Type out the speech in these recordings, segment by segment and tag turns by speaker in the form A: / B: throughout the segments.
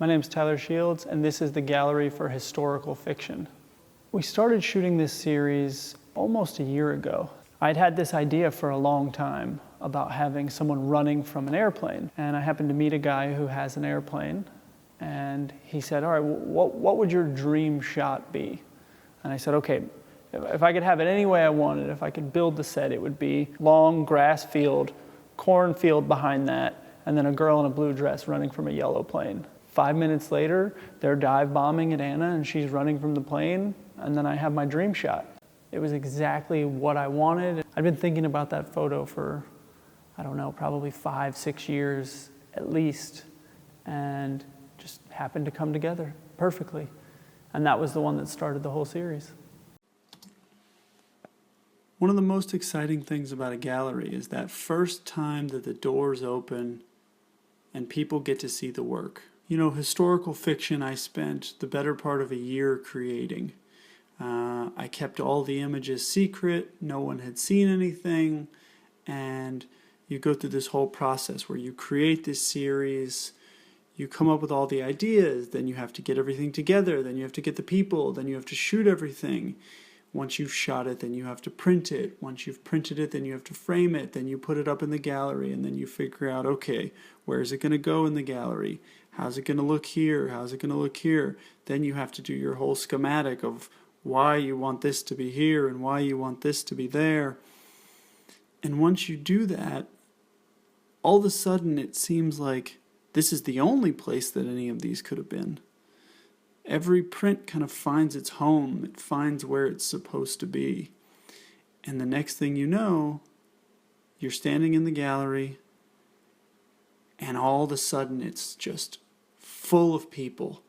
A: My name is Tyler Shields, and this is the Gallery for Historical Fiction. We started shooting this series almost a year ago. I'd had this idea for a long time about having someone running from an airplane, and I happened to meet a guy who has an airplane, and he said, all right, what would your dream shot be? And I said, okay, if I could have it any way I wanted, if I could build the set, it would be long grass field, cornfield behind that, and then a girl in a blue dress running from a yellow plane. 5 minutes later, they're dive bombing at Anna and she's running from the plane, and then I have my dream shot. It was exactly what I wanted. I'd been thinking about that photo for, I don't know, probably 5-6 years at least, and just happened to come together perfectly. And that was the one that started the whole series. One of the most exciting things about a gallery is that first time that the doors open and people get to see the work. You know, historical fiction I spent the better part of a year creating. I kept all the images secret, no one had seen anything, and you go through this whole process where you create this series, you come up with all the ideas, then you have to get everything together, then you have to get the people, then you have to shoot everything. Once you've shot it, then you have to print it. Once you've printed it, then you have to frame it, then you put it up in the gallery, and then you figure out, okay, where is it going to go in the gallery? How's it going to look here? How's it going to look here? Then you have to do your whole schematic of why you want this to be here and why you want this to be there. And once you do that, all of a sudden it seems like this is the only place that any of these could have been. Every print kind of finds its home. It finds where it's supposed to be. And the next thing you know, you're standing in the gallery, and all of a sudden it's just full of people,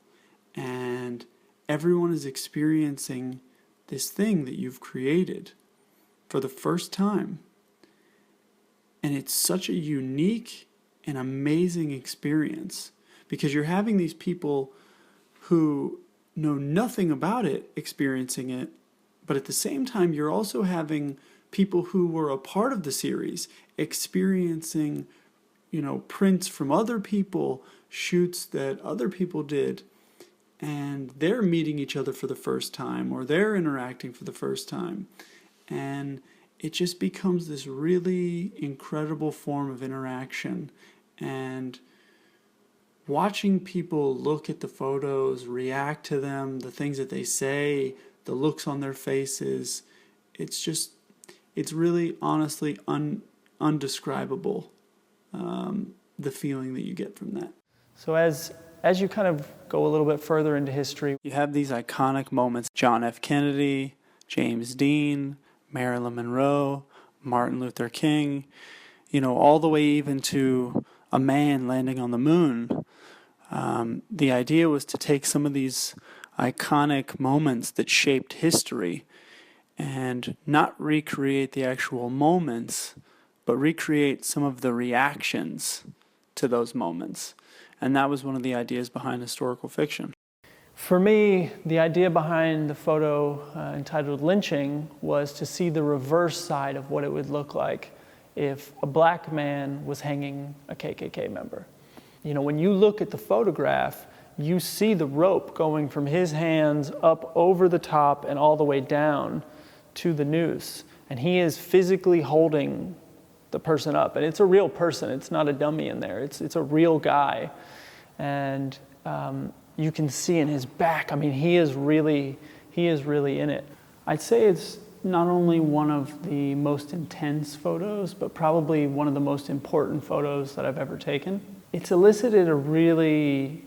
A: and everyone is experiencing this thing that you've created for the first time. And it's such a unique and amazing experience because you're having these people who know nothing about it experiencing it, but at the same time you're also having people who were a part of the series experiencing, you know, prints from other people, shoots that other people did, and they're meeting each other for the first time, or they're interacting for the first time. And it just becomes this really incredible form of interaction. And watching people look at the photos, react to them, the things that they say, the looks on their faces, it's really honestly undescribable, the feeling that you get from that. So as you kind of go a little bit further into history, you have these iconic moments. John F. Kennedy, James Dean, Marilyn Monroe, Martin Luther King, you know, all the way even to a man landing on the moon. The idea was to take some of these iconic moments that shaped history and not recreate the actual moments, but recreate some of the reactions to those moments. And that was one of the ideas behind historical fiction. For me, the idea behind the photo entitled Lynching was to see the reverse side of what it would look like if a black man was hanging a KKK member. You know, when you look at the photograph, you see the rope going from his hands up over the top and all the way down to the noose. And he is physically holding the person up. And it's a real person. It's not a dummy in there. It's a real guy. And you can see in his back, I mean, he is really in it. I'd say it's not only one of the most intense photos, but probably one of the most important photos that I've ever taken. It's elicited a really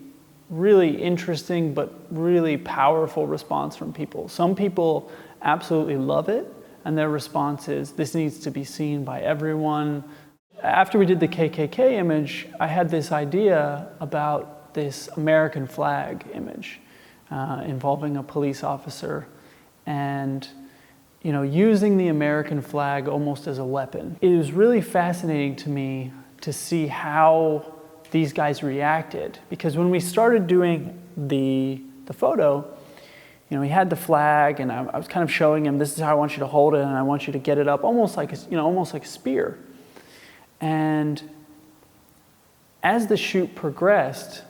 A: interesting but really powerful response from people. Some people absolutely love it, and their response is, this needs to be seen by everyone. After we did the KKK image, I had this idea about this American flag image involving a police officer and, you know, using the American flag almost as a weapon. It was really fascinating to me to see how these guys reacted, because when we started doing the photo, you know, he had the flag, and I was kind of showing him, this is how I want you to hold it, and I want you to get it up almost like a spear. And as the shoot progressed,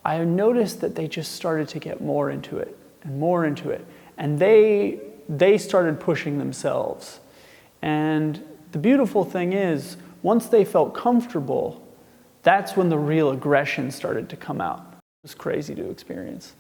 A: I noticed that they just started to get more into it and more into it. And they started pushing themselves. And the beautiful thing is, once they felt comfortable, that's when the real aggression started to come out. It was crazy to experience.